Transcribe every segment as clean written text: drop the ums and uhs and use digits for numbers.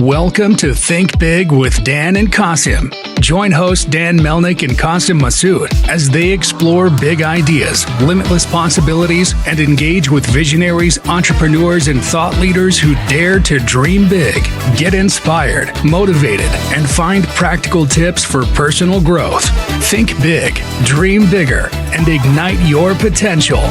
Welcome to Think Big with Dan and Qasim. Join hosts Dan Melnick and Qasim Masood as they explore big ideas, limitless possibilities, and engage with visionaries, entrepreneurs, and thought leaders who dare to dream big, get inspired, motivated, and find practical tips for personal growth. Think big, dream bigger, and ignite your potential.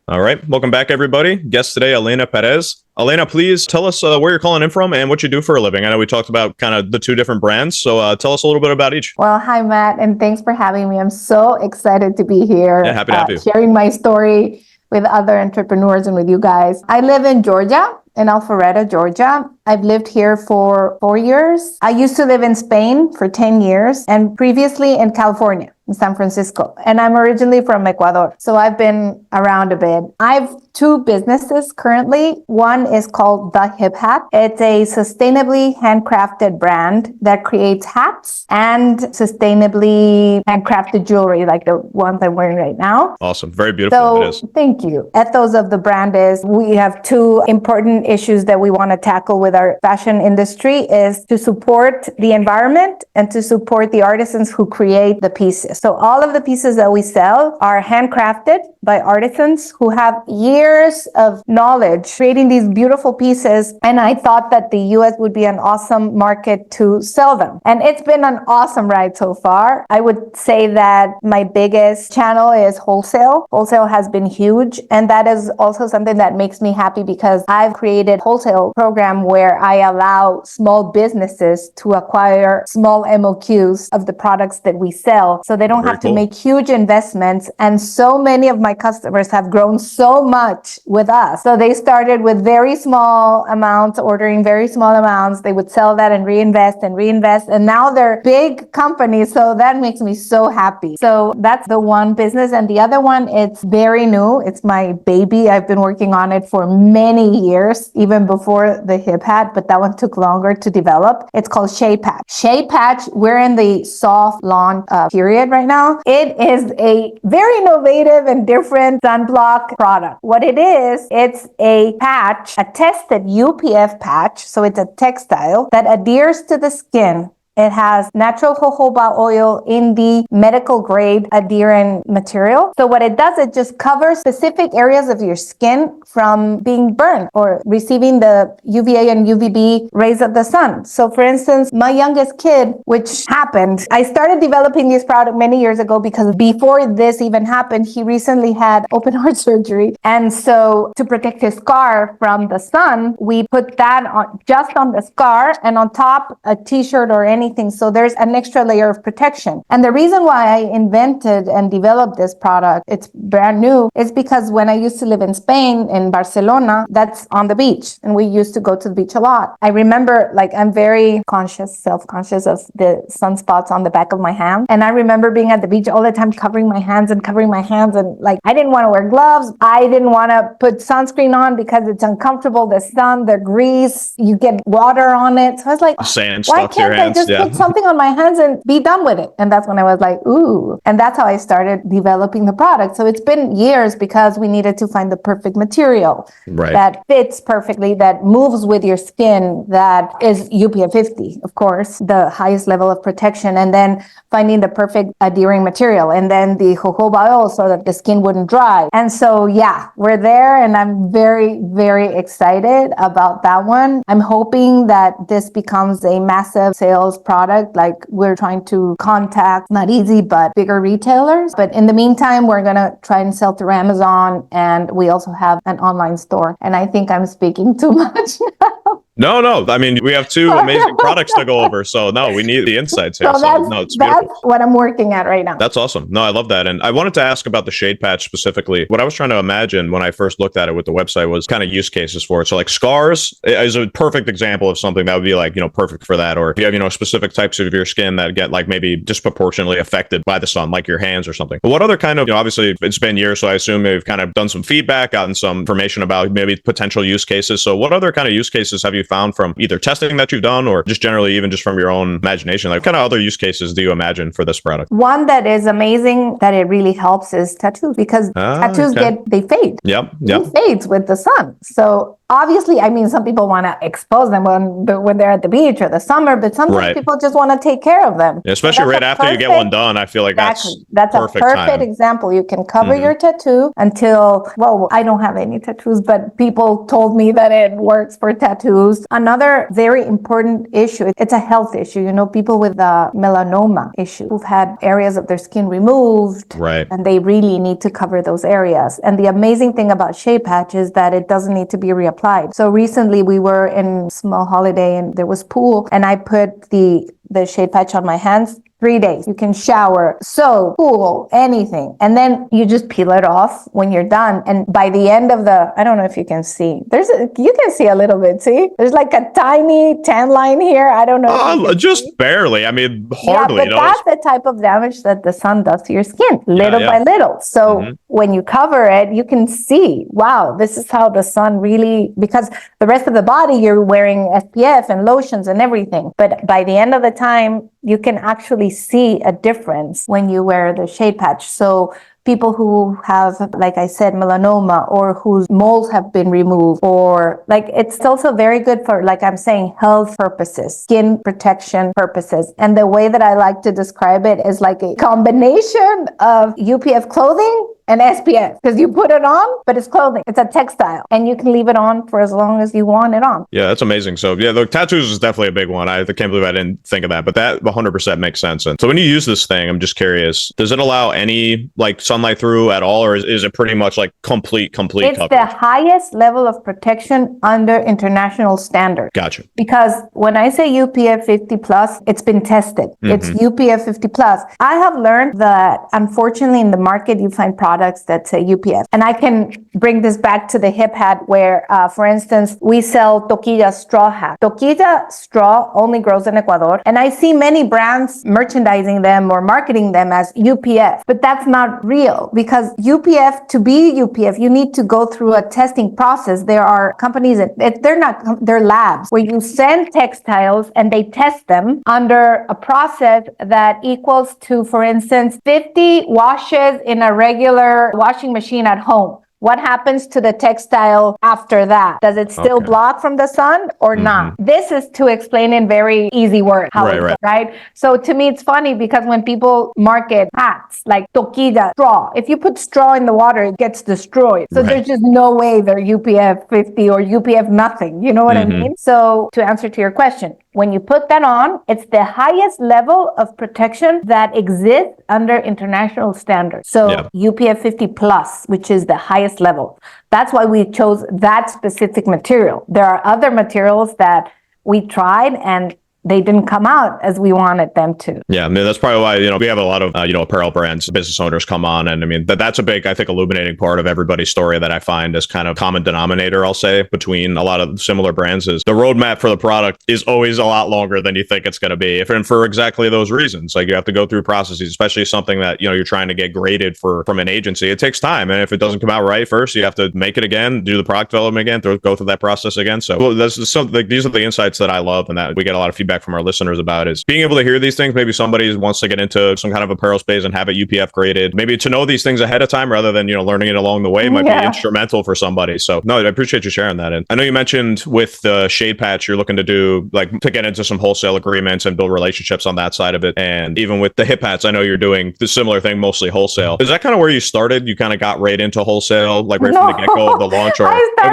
All right. Welcome back, everybody. Guest today, Elena Pérez. Elena, please tell us where you're calling in from and what you do for a living. I know we talked about kind of the two different brands, so tell us a little bit about each. Well, hi, Matt, and thanks for having me. I'm so excited to be here. Yeah, happy to have you. Sharing my story with other entrepreneurs and with you guys. I live in Georgia, in Alpharetta, Georgia. I've lived here for 4 years. I used to live in Spain for 10 years and previously in California, in San Francisco. And I'm originally from Ecuador, so I've been around a bit. I have two businesses currently. One is called The Hip Hat. It's a sustainably handcrafted brand that creates hats and sustainably handcrafted jewelry, like the ones I'm wearing right now. Awesome. Very beautiful. So, it is. Thank you. Ethos of the brand is we have two important issues that we want to tackle with our fashion industry is to support the environment and to support the artisans who create the pieces. So all of the pieces that we sell are handcrafted by artisans who have years of knowledge creating these beautiful pieces. And I thought that the US would be an awesome market to sell them. And it's been an awesome ride so far. I would say that my biggest channel is wholesale. Wholesale has been huge. And that is also something that makes me happy because I've created a wholesale program where I allow small businesses to acquire small MOQs of the products that we sell. So they don't have to make huge investments. And so many of my customers have grown so much with us. So they started with very small amounts, ordering very small amounts. They would sell that and reinvest. And now they're big companies. So that makes me so happy. So that's the one business. And the other one, it's very new. It's my baby. I've been working on it for many years, even before the Hip Hat, but that one took longer to develop. It's called Shea Patch. Shea Patch, we're in the soft launch period right now. It is a very innovative and different sunblock product. What it is, it's a patch, a tested UPF patch. So it's a textile that adheres to the skin. It has natural jojoba oil in the medical grade adherent material. So what it does, it just covers specific areas of your skin from being burned or receiving the UVA and UVB rays of the sun. So for instance, my youngest kid, which happened, I started developing this product many years ago because before this even happened, he recently had open heart surgery. And so to protect his scar from the sun, we put that on just on the scar and on top a t-shirt or anything. So there's an extra layer of protection. And the reason why I invented and developed this product, it's brand new, is because when I used to live in Spain, in Barcelona, that's on the beach. And we used to go to the beach a lot. I remember, I'm very self-conscious of the sunspots on the back of my hand. And I remember being at the beach all the time, covering my hands. And I didn't want to wear gloves. I didn't want to put sunscreen on because it's uncomfortable. The sun, the grease, you get water on it. So I was like, sand why stuck to your can't I hands. just put something on my hands and be done with it? And that's when I was like, ooh. And that's how I started developing the product. So it's been years because we needed to find the perfect material that fits perfectly, that moves with your skin, that is UPF 50, of course, the highest level of protection. And then finding the perfect adhering material. And then the jojoba oil so that the skin wouldn't dry. And so, yeah, we're there. And I'm very, very excited about that one. I'm hoping that this becomes a massive sales product. Like we're trying to contact, not easy, but bigger retailers. But in the meantime, we're going to try and sell through Amazon. And we also have an online store. And I think I'm speaking too much now. No. I mean, we have two amazing products to go over. So no, we need the insights here. It's beautiful. That's what I'm working at right now. That's awesome. No, I love that. And I wanted to ask about the shade patch specifically. What I was trying to imagine when I first looked at it with the website was kind of use cases for it. So like scars is a perfect example of something that would be like, perfect for that. Or if you have, specific types of your skin that get like maybe disproportionately affected by the sun, like your hands or something. But what other kind of, obviously it's been years, so I assume you've kind of done some feedback, gotten some information about maybe potential use cases. So what other kind of use cases have you you found from either testing that you've done or just generally even just from your own imagination? Like, what kind of other use cases do you imagine for this product? One that is amazing that it really helps is tattoos, because tattoos they fade. Yep. It fades with the sun. So obviously, I mean, some people want to expose them when they're at the beach or the summer, but sometimes people just want to take care of them. Yeah, especially right after you get one done. I feel like that's a perfect example. You can cover your tattoo until, well, I don't have any tattoos, but people told me that it works for tattoos. Another very important issue, it's a health issue. You know, people with the melanoma issue who've had areas of their skin removed, right, and they really need to cover those areas. And the amazing thing about Shade Patch is that it doesn't need to be reapplied. So recently we were in small holiday and there was pool, and I put the Shade Patch on my hands. 3 days. You can shower, soap, pool, anything. And then you just peel it off when you're done. And by the end of I don't know if you can see, you can see a little bit, see? There's like a tiny tan line here. I don't know. Just barely. I mean, hardly. Yeah, but that's the type of damage that the sun does to your skin, little by little. So when you cover it, you can see, wow, this is how the sun really, because the rest of the body, you're wearing SPF and lotions and everything. But by the end of the time, you can actually see a difference when you wear the Shade Patch. So people who have, like I said, melanoma, or whose moles have been removed, or like, it's also very good for, like I'm saying, health purposes, skin protection purposes. And the way that I like to describe it is like a combination of UPF clothing and SPF, because you put it on, but it's clothing. It's a textile, and you can leave it on for as long as you want it on. Yeah, that's amazing. So yeah, the tattoos is definitely a big one. I can't believe I didn't think of that, but that 100% makes sense. And so when you use this thing, I'm just curious, does it allow any like sunlight through at all, or is it pretty much like complete It's coverage? the highest level of protection under international standards. Gotcha. Because when I say UPF 50 plus, it's been tested. It's UPF 50 plus. I have learned that unfortunately in the market, you find products that say UPF. And I can bring this back to the hip hat where, for instance, we sell Toquilla straw hat. Toquilla straw only grows in Ecuador. And I see many brands merchandising them or marketing them as UPF, but that's not real, because UPF, to be UPF, you need to go through a testing process. There are companies they're labs where you send textiles and they test them under a process that equals to, for instance, 50 washes in a regular washing machine at home. What happens to the textile after that? Does it still block from the sun or not? This is to explain in very easy words. Right? So to me, it's funny because when people market hats like Toquilla straw, if you put straw in the water, it gets destroyed. So there's just no way they're UPF 50 or UPF nothing. You know what I mean? So to answer to your question, when you put that on, it's the highest level of protection that exists under international standards. So UPF 50 plus, which is the highest level. That's why we chose that specific material. There are other materials that we tried and they didn't come out as we wanted them to. Yeah, I mean, that's probably why, we have a lot of, apparel brands, business owners come on. And I mean, that's a big, I think, illuminating part of everybody's story that I find as kind of common denominator, I'll say, between a lot of similar brands is the roadmap for the product is always a lot longer than you think it's going to be. And for exactly those reasons, like you have to go through processes, especially something that, you're trying to get graded from an agency. It takes time. And if it doesn't come out right first, you have to make it again, do the product development again, go through that process again. So these are the insights that I love and that we get a lot of feedback from our listeners about, is being able to hear these things. Maybe somebody wants to get into some kind of apparel space and have it UPF graded. Maybe to know these things ahead of time rather than, learning it along the way might be instrumental for somebody. So no, I appreciate you sharing that. And I know you mentioned with the Shade Patch, you're looking to do to get into some wholesale agreements and build relationships on that side of it. And even with the hip hats, I know you're doing the similar thing, mostly wholesale. Is that kind of where you started? You kind of got right into wholesale, like right from the get-go of the launch, or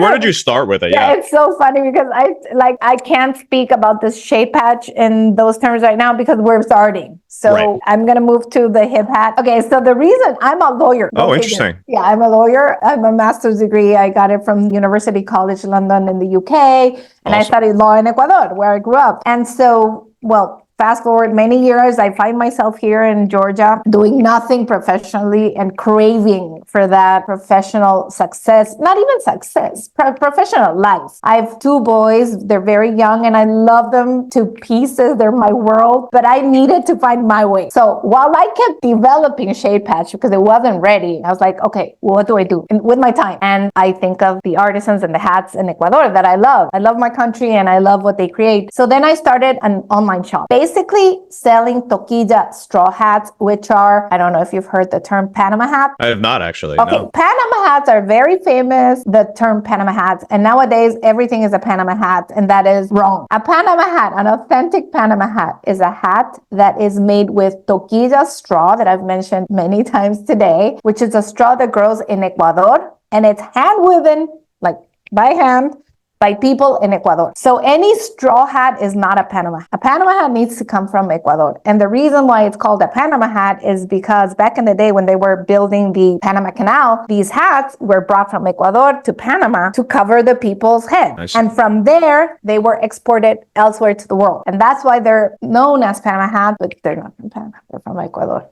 where did you start with it? Yeah, it's so funny because I can't speak about this Shade Patch in those terms right now because we're starting. So I'm going to move to the hip hat. Okay. So the reason I'm a lawyer. Oh, interesting. Yeah, I'm a lawyer. I'm a master's degree. I got it from University College London in the UK. And I studied law in Ecuador, where I grew up. And so, Fast forward many years, I find myself here in Georgia doing nothing professionally and craving for that professional success, not even success, professional life. I have 2 boys. They're very young and I love them to pieces. They're my world, but I needed to find my way. So while I kept developing Shade Patch because it wasn't ready, I was like, okay, well, what do I do with my time? And I think of the artisans and the hats in Ecuador that I love. I love my country and I love what they create. So then I started an online shop, basically selling toquilla straw hats, which are, I don't know if you've heard the term Panama hat. I have not actually. Okay, No. Panama hats are very famous, the term Panama hats. And nowadays, everything is a Panama hat, and that is wrong. A Panama hat, an authentic Panama hat, is a hat that is made with toquilla straw that I've mentioned many times today, which is a straw that grows in Ecuador, and it's hand woven, like by hand, by people in Ecuador. So any straw hat is not a Panama. A Panama hat needs to come from Ecuador. And the reason why it's called a Panama hat is because back in the day when they were building the Panama Canal, these hats were brought from Ecuador to Panama to cover the people's head. Nice. And from there, they were exported elsewhere to the world. And that's why they're known as Panama hats, but they're not from Panama, they're from Ecuador.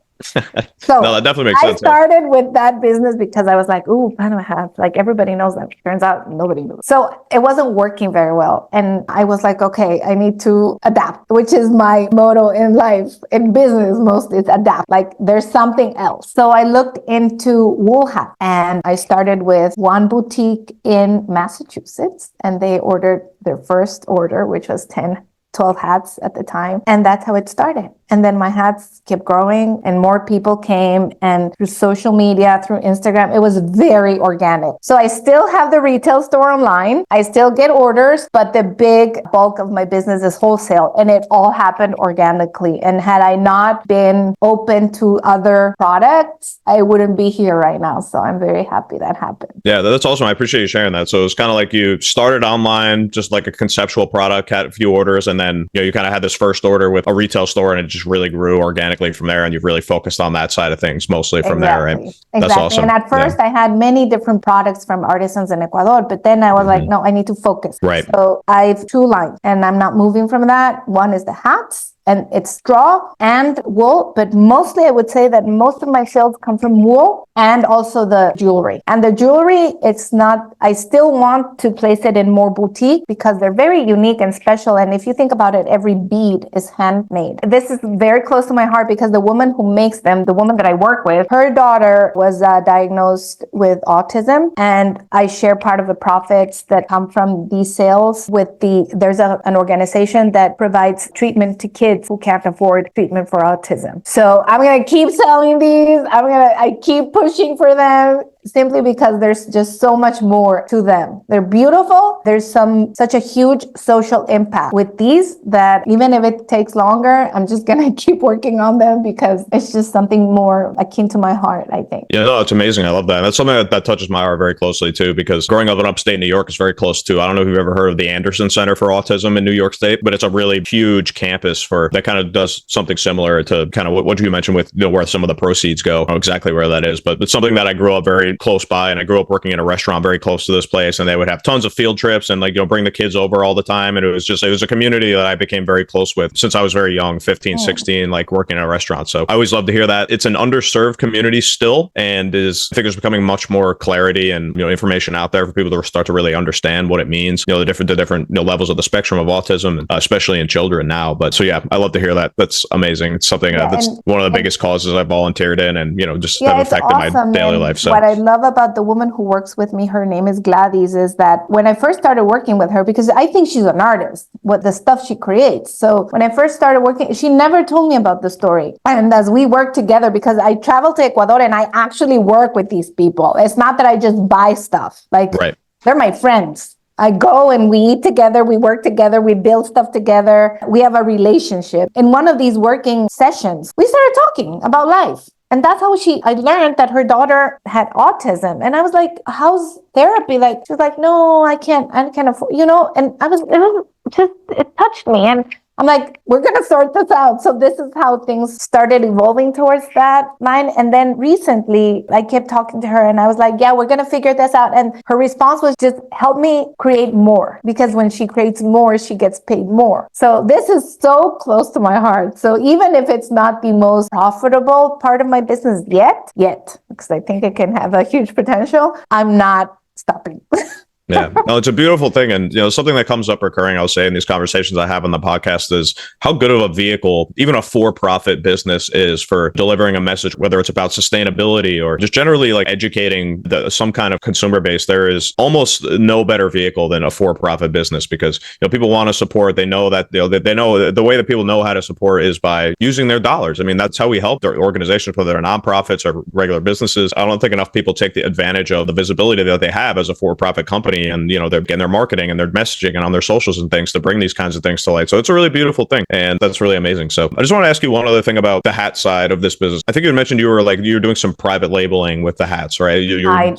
So No, that definitely makes sense. I started with that business because I was like, ooh, Panama hats. Like everybody knows them. Turns out nobody knows. So it wasn't working very well. And I was like, okay, I need to adapt, which is my motto in life, in business mostly, it's adapt. Like there's something else. So I looked into wool hats and I started with one boutique in Massachusetts and they ordered their first order, which was 12 hats at the time. And that's how it started. And then my hats kept growing and more people came, and through social media, through Instagram, it was very organic. So I still have the retail store online. I still get orders, but the big bulk of my business is wholesale, and it all happened organically. And had I not been open to other products, I wouldn't be here right now. So I'm very happy that happened. Yeah, that's awesome. I appreciate you sharing that. So it's kind of like you started online, just like a conceptual product, had a few orders, and then you kind of had this first order with a retail store, and it just really grew organically from there. And you've really focused on that side of things mostly from there, right? Exactly. That's awesome. And at first, I had many different products from artisans in Ecuador, but then I was like, no, I need to focus. Right. So I have 2 lines, and I'm not moving from that. One is the hats. And it's straw and wool, but mostly I would say that most of my sales come from wool and also the jewelry. And the jewelry, it's not, I still want to place it in more boutique because they're very unique and special. And if you think about it, every bead is handmade. This is very close to my heart because the woman who makes them, the woman that I work with, her daughter was diagnosed with autism. And I share part of the profits that come from these sales with there's an organization that provides treatment to kids who can't afford treatment for autism. So I'm going to keep selling these. I keep pushing for them simply because there's just so much more to them. They're beautiful. There's such a huge social impact with these that even if it takes longer, I'm just going to keep working on them because it's just something more akin to my heart, I think. Yeah, no, it's amazing. I love that. That's something that touches my heart very closely too, because growing up in upstate New York is very close to, I don't know if you've ever heard of the Anderson Center for Autism in New York State, but it's a really huge campus that kind of does something similar to kind of what you mentioned with where some of the proceeds go. I don't know exactly where that is, but it's something that I grew up very close by, and I grew up working in a restaurant very close to this place, and they would have tons of field trips and bring the kids over all the time, and it was a community that I became very close with since I was very young, 15, 16, working in a restaurant. So I always love to hear that. It's an underserved community still, and I think there's becoming much more clarity and information out there for people to start to really understand what it means, the different levels of the spectrum of autism, especially in children now. But so yeah, I love to hear that. That's amazing. It's something that's one of the biggest causes I volunteered in, and just have affected my daily life. So what I love about the woman who works with me, her name is Gladys, is that when I first started working with her, because I think she's an artist, what the stuff she creates. So when I first started working, she never told me about the story. And as we work together, because I travel to Ecuador and I actually work with these people. It's not that I just buy stuff. Right. They're my friends. I go and we eat together, we work together, we build stuff together. We have a relationship. In one of these working sessions, we started talking about life. And that's how I learned that her daughter had autism. And I was like, how's therapy? She's like, no, I can't afford, and it touched me. And I'm like, we're going to sort this out. So this is how things started evolving towards that line. And then recently I kept talking to her and I was like, yeah, we're going to figure this out. And her response was just help me create more, because when she creates more, she gets paid more. So this is so close to my heart. So even if it's not the most profitable part of my business yet, because I think it can have a huge potential, I'm not stopping. Yeah, no, it's a beautiful thing. And, something that comes up recurring, I'll say in these conversations I have on the podcast is how good of a vehicle, even a for-profit business is for delivering a message, whether it's about sustainability or just generally like educating some kind of consumer base. There is almost no better vehicle than a for-profit business because, people want to support. They know that, they know the way that people know how to support is by using their dollars. I mean, that's how we help their organizations, whether they're nonprofits or regular businesses. I don't think enough people take the advantage of the visibility that they have as a for-profit company. And they're getting their marketing and their messaging and on their socials and things to bring these kinds of things to light. So it's a really beautiful thing, and that's really amazing. So I just want to ask you one other thing about the hat side of this business. I think you mentioned you were doing some private labeling with the hats, right?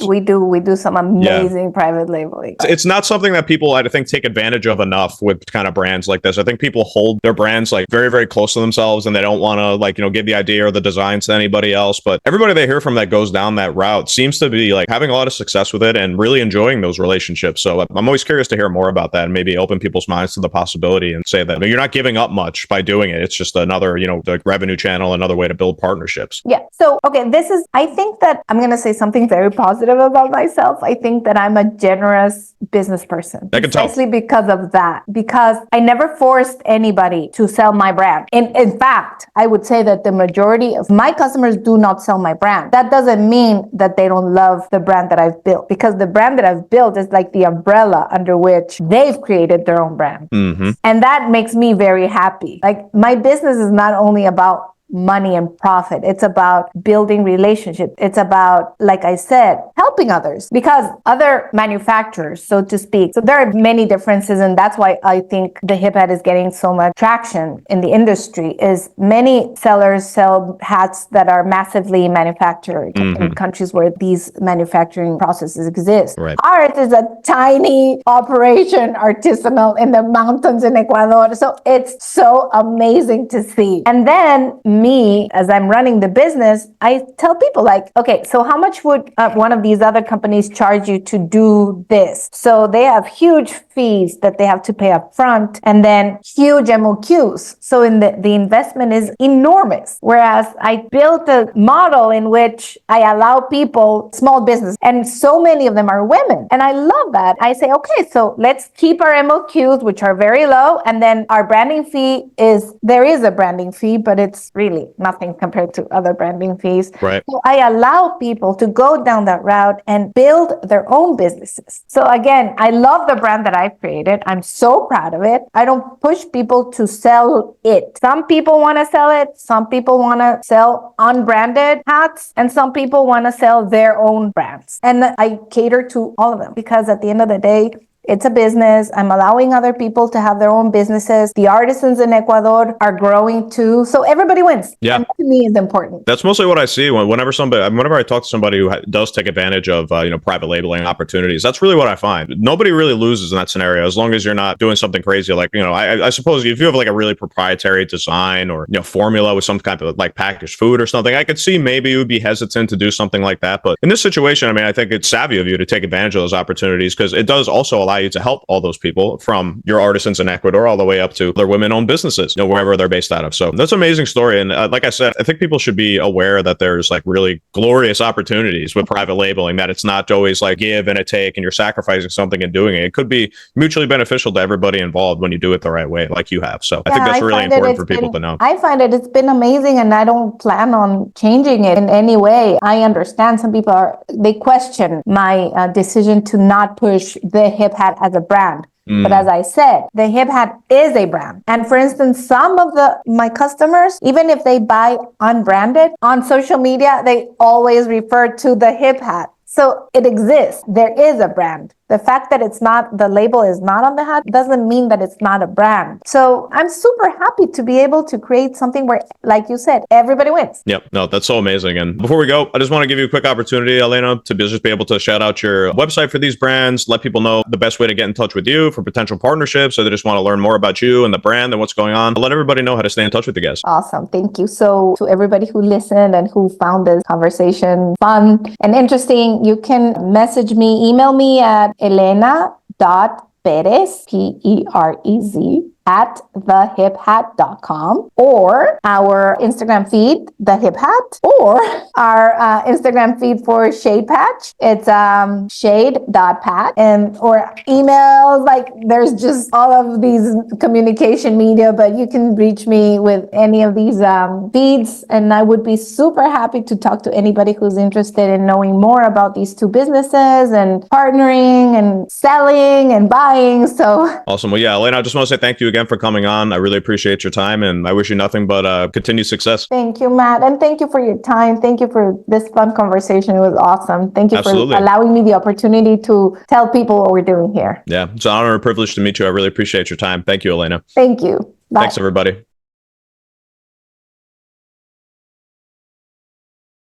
We do some amazing private labeling. It's not something that people, I think, take advantage of enough with kind of brands like this. I think people hold their brands like very, very close to themselves, and they don't want to give the idea or the designs to anybody else. But everybody they hear from that goes down that route seems to be having a lot of success with it and really enjoying those relationships. So I'm always curious to hear more about that and maybe open people's minds to the possibility and say that you're not giving up much by doing it. It's just another, the revenue channel, another way to build partnerships. Yeah. So, okay, I think that I'm going to say something very positive about myself. I think that I'm a generous business person. I can tell. Precisely because of that, because I never forced anybody to sell my brand. In fact, I would say that the majority of my customers do not sell my brand. That doesn't mean that they don't love the brand that I've built, because the brand that I've built is like the umbrella under which they've created their own brand. Mm-hmm. And that makes me very happy. Like, my business is not only about money and profit. It's about building relationships. It's about, like I said, helping others, because other manufacturers, so to speak. So there are many differences, and that's why I think the hip hat is getting so much traction in the industry. Is many sellers sell hats that are massively manufactured in countries where these manufacturing processes exist. Right. Ours is a tiny operation, artisanal in the mountains in Ecuador. So it's so amazing to see. And then me, as I'm running the business, I tell people okay, so how much would one of these other companies charge you to do this? So they have huge fees that they have to pay up front, and then huge MOQs. So the investment is enormous. Whereas I built a model in which I allow people, small business, and so many of them are women. And I love that. I say, okay, so let's keep our MOQs, which are very low. And then our branding fee there is a branding fee, but it's really nothing compared to other branding fees. Right. So I allow people to go down that route and build their own businesses. So again, I love the brand that I've created. I'm so proud of it. I don't push people to sell it. Some people want to sell it. Some people want to sell unbranded hats, and some people want to sell their own brands. And I cater to all of them, because at the end of the day, it's a business. I'm allowing other people to have their own businesses. The artisans in Ecuador are growing too. So everybody wins. Yeah. And that to me is important. That's mostly what I see whenever I talk to somebody who does take advantage of private labeling opportunities. That's really what I find. Nobody really loses in that scenario, as long as you're not doing something crazy. I suppose if you have a really proprietary design or formula with some kind of packaged food or something, I could see maybe you would be hesitant to do something like that. But in this situation, I mean, I think it's savvy of you to take advantage of those opportunities, because it does also allow you to help all those people, from your artisans in Ecuador all the way up to their women-owned businesses, wherever they're based out of. So that's an amazing story. And like I said, I think people should be aware that there's really glorious opportunities with private labeling, that it's not always give and a take and you're sacrificing something and doing it. It could be mutually beneficial to everybody involved when you do it the right way, like you have. So I think that's really important for people to know. I find it's been amazing, and I don't plan on changing it in any way. I understand some people they question my decision to not push the hip hat as a brand. But as I said, the hip hat is a brand. And for instance, some of my customers, even if they buy unbranded on social media, they always refer to the hip hat. So it exists. There is a brand. The fact that the label is not on the hat doesn't mean that it's not a brand. So I'm super happy to be able to create something where, like you said, everybody wins. Yep. No, that's so amazing. And before we go, I just want to give you a quick opportunity, Elena, to just be able to shout out your website for these brands, let people know the best way to get in touch with you for potential partnerships, or they just want to learn more about you and the brand and what's going on. Let everybody know how to stay in touch with you guys. Awesome. Thank you. So to everybody who listened and who found this conversation fun and interesting, you can email me at elena.perez, Perez, at thehiphat.com, or our Instagram feed, The Hip Hat, or our Instagram feed for Shade Patch. It's shade.pat, or emails. Like, there's just all of these communication media, but you can reach me with any of these feeds, and I would be super happy to talk to anybody who's interested in knowing more about these two businesses and partnering and selling and buying. So awesome. Well, yeah, Elena, I just want to say thank you again for coming on. I really appreciate your time, and I wish you nothing but continued success. Thank you, Matt. And thank you for your time. Thank you for this fun conversation. It was awesome. Thank you Absolutely. for allowing me the opportunity to tell people what we're doing here. Yeah, it's an honor and a privilege to meet you. I really appreciate your time. Thank you, Elena. Thank you. Bye. Thanks, everybody.